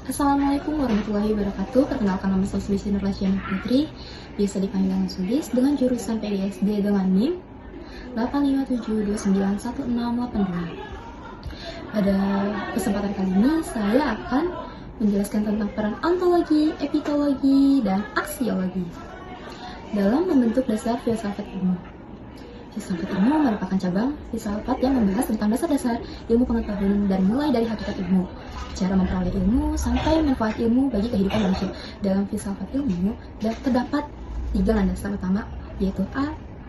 Assalamualaikum warahmatullahi wabarakatuh. Perkenalkan, nama saya Sulisya Nurlasyana Putri, biasa dipanggil dengan Sulis, dengan jurusan PDSD dengan NIM 857291682. Pada kesempatan kali ini saya akan menjelaskan tentang peran ontologi, epitologi, dan aksiologi dalam membentuk dasar filsafat ilmu. Filsafat ilmu merupakan cabang filsafat yang membahas tentang dasar-dasar ilmu pengetahuan dan mulai dari hakikat ilmu, cara memperoleh ilmu, sampai manfaat ilmu bagi kehidupan manusia. Dalam filsafat ilmu terdapat 3 landasan utama, yaitu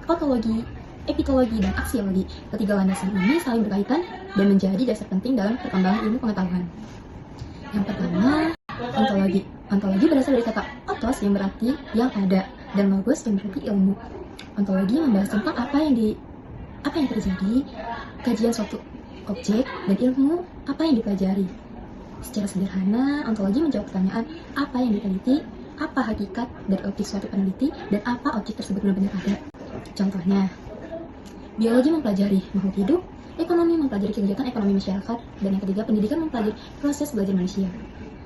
ontologi, epitologi, dan aksiologi. Ketiga landasan ini saling berkaitan dan menjadi dasar penting dalam perkembangan ilmu pengetahuan. Yang pertama, ontologi. Ontologi berasal dari kata otos yang berarti yang ada, dan logos yang berarti ilmu. Ontologi membahas tentang apa yang terjadi, kajian suatu objek, dan ilmu apa yang dipelajari. Secara sederhana, ontologi menjawab pertanyaan apa yang diteliti, apa hakikat dari objek suatu peneliti, dan apa objek tersebut benar-benar ada. Contohnya, biologi mempelajari makhluk hidup, ekonomi mempelajari kegiatan ekonomi masyarakat, dan yang ketiga, pendidikan mempelajari proses belajar manusia.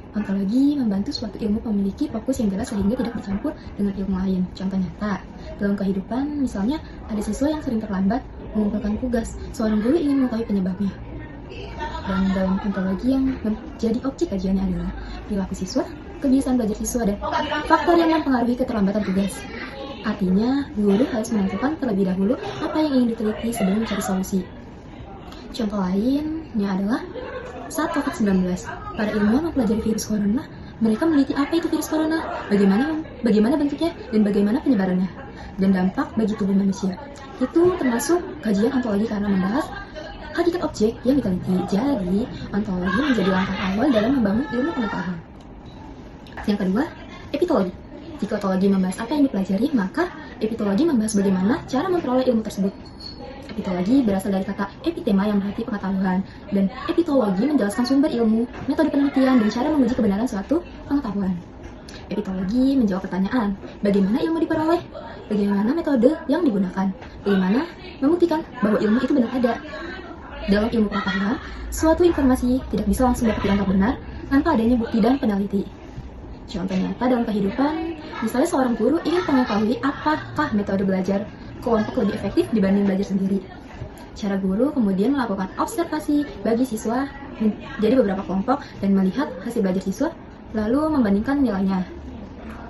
Ontologi membantu suatu ilmu memiliki fokus yang jelas sehingga tidak bercampur dengan ilmu lain. Contoh nyata, dalam kehidupan misalnya ada siswa yang sering terlambat mengumpulkan tugas, seorang guru ingin mengetahui penyebabnya. Dan dalam ontologi yang menjadi objek kajiannya adalah perilaku siswa, kebiasaan belajar siswa, dan faktor yang mempengaruhi keterlambatan tugas. Artinya, guru harus menentukan terlebih dahulu apa yang ingin diteliti sebelum mencari solusi. Contoh lainnya adalah saat COVID-19, para ilmuwan mempelajari virus corona. Mereka meneliti apa itu virus corona, bagaimana bentuknya, dan bagaimana penyebarannya, dan dampak bagi tubuh manusia. Itu termasuk kajian ontologi karena membahas hakikat objek yang diteliti. Jadi, ontologi menjadi langkah awal dalam membangun ilmu pengetahuan. Yang kedua, epitologi. Jika ontologi membahas apa yang dipelajari, maka epitologi membahas bagaimana cara memperoleh ilmu tersebut. Epitologi berasal dari kata epitema yang berarti pengetahuan, dan epitologi menjelaskan sumber ilmu, metode penelitian, dan cara menguji kebenaran suatu pengetahuan. Epitologi menjawab pertanyaan, bagaimana ilmu diperoleh, bagaimana metode yang digunakan, bagaimana membuktikan bahwa ilmu itu benar ada. Dalam ilmu pengetahuan, suatu informasi tidak bisa langsung dapat dianggap benar tanpa adanya bukti dan peneliti. Contoh nyata dalam kehidupan, misalnya seorang guru ingin mengetahui apakah metode belajar kelompok lebih efektif dibanding belajar sendiri. Cara guru kemudian melakukan observasi bagi siswa menjadi beberapa kelompok dan melihat hasil belajar siswa, lalu membandingkan nilainya.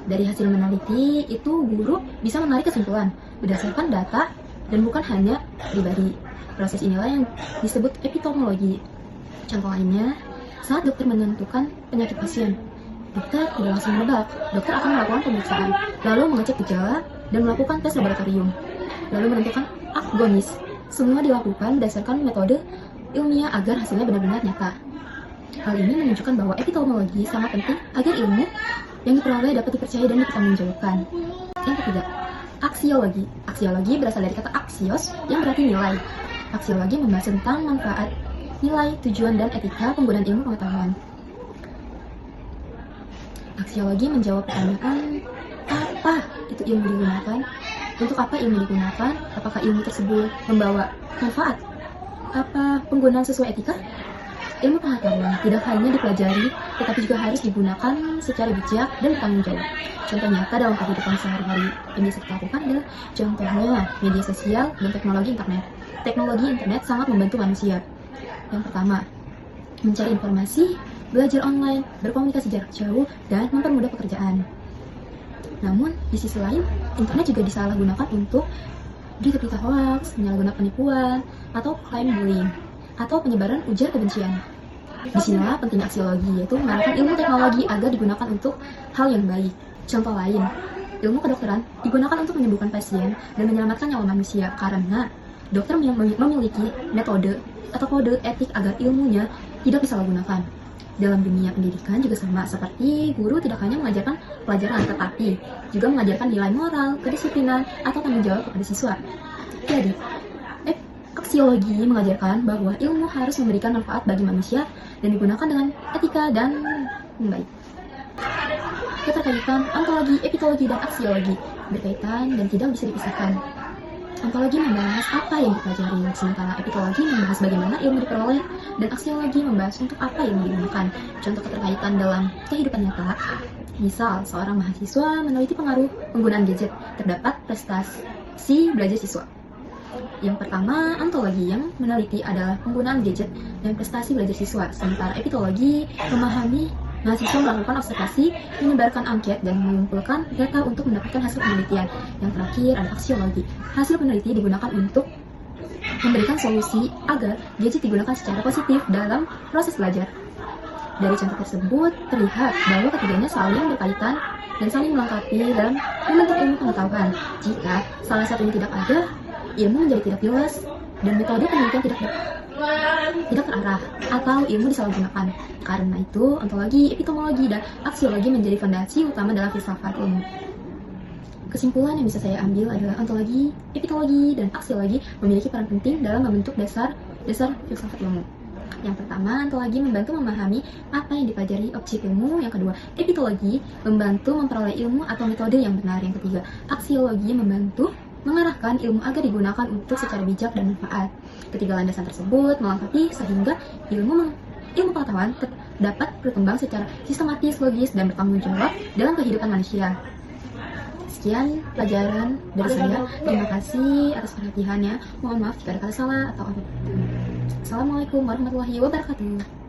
Dari hasil meneliti itu, guru bisa menarik kesimpulan berdasarkan data dan bukan hanya pribadi. Proses inilah yang disebut epistemologi. Contoh lainnya, saat dokter menentukan penyakit pasien, dokter tidak langsung menebak. Dokter akan melakukan pemeriksaan, lalu mengecek gejala dan melakukan tes laboratorium, lalu menentukan agonis. Semua dilakukan berdasarkan metode ilmiah agar hasilnya benar-benar nyata. Hal ini menunjukkan bahwa epistemologi sangat penting agar ilmu yang diperoleh dapat dipercaya dan dipertanggungjawabkan. Yang ketiga, aksiologi. Aksiologi berasal dari kata aksios yang berarti nilai. Aksiologi membahas tentang manfaat, nilai, tujuan, dan etika penggunaan ilmu pengetahuan. Aksiologi menjawab pertanyaan, apa itu ilmu digunakan? Untuk apa ilmu digunakan? Apakah ilmu tersebut membawa manfaat? Apa penggunaan sesuai etika? Ilmu pengetahuan tidak hanya dipelajari, tetapi juga harus digunakan secara bijak dan bertanggung jawab. Contoh nyata dalam kehidupan sehari-hari yang bisa kita lakukan adalah contohnya media sosial dan teknologi internet. Teknologi internet sangat membantu manusia. Yang pertama, mencari informasi, belajar online, berkomunikasi jarak jauh, dan mempermudah pekerjaan. Namun, di sisi lain, internet juga disalahgunakan untuk berita hoax, menyalahgunakan penipuan, atau crime bullying, atau penyebaran ujar kebencian. Disinilah pentingnya aksiologi, yaitu mengarahkan ilmu teknologi agar digunakan untuk hal yang baik. Contoh lain, ilmu kedokteran digunakan untuk menyembuhkan pasien dan menyelamatkan nyawa manusia karena dokter memiliki metode atau kode etik agar ilmunya tidak disalahgunakan. Dalam dunia pendidikan juga sama, seperti guru tidak hanya mengajarkan pelajaran, tetapi juga mengajarkan nilai moral, kedisiplinan, atau tanggung jawab kepada siswa. Jadi, aksiologi mengajarkan bahwa ilmu harus memberikan manfaat bagi manusia dan digunakan dengan etika dan baik. Keterkaitan ontologi, epitologi, dan aksiologi berkaitan dan tidak bisa dipisahkan. Ontologi membahas apa yang dipelajari, sementara epistemologi membahas bagaimana ilmu diperoleh, dan aksiologi membahas untuk apa ilmu digunakan. Contoh keterkaitan dalam kehidupan nyata, misal seorang mahasiswa meneliti pengaruh penggunaan gadget terdapat prestasi belajar siswa. Yang pertama, ontologi yang meneliti adalah penggunaan gadget dan prestasi belajar siswa, sementara epistemologi memahami mahasiswa melakukan observasi, menyebarkan angket, dan mengumpulkan data untuk mendapatkan hasil penelitian. Yang terakhir ada aksiologi. Hasil peneliti digunakan untuk memberikan solusi agar gadget digunakan secara positif dalam proses belajar. Dari contoh tersebut, terlihat bahwa ketiganya saling berkaitan dan saling melengkapi dalam membentuk ilmu pengetahuan. Jika salah satunya tidak ada, ilmu menjadi tidak jelas dan metode penelitian tidak terarah atau ilmu disalahgunakan. Karena itu, ontologi, epistemologi, dan aksiologi menjadi fondasi utama dalam filsafat ilmu. Kesimpulan yang bisa saya ambil adalah ontologi, epistemologi, dan aksiologi memiliki peran penting dalam membentuk dasar filsafat ilmu. Yang pertama, ontologi membantu memahami apa yang dipelajari objek ilmu. Yang kedua, epistemologi membantu memperoleh ilmu atau metode yang benar. Yang ketiga, aksiologi membantu mengarahkan ilmu agar digunakan untuk secara bijak dan manfaat. Ketiga landasan tersebut melengkapi sehingga ilmu pengetahuan dapat berkembang secara sistematis, logis, dan bertanggung jawab dalam kehidupan manusia. Sekian pelajaran dari saya. Terima kasih atas perhatiannya. Mohon maaf jika ada kata salah atau apapun. Assalamualaikum warahmatullahi wabarakatuh.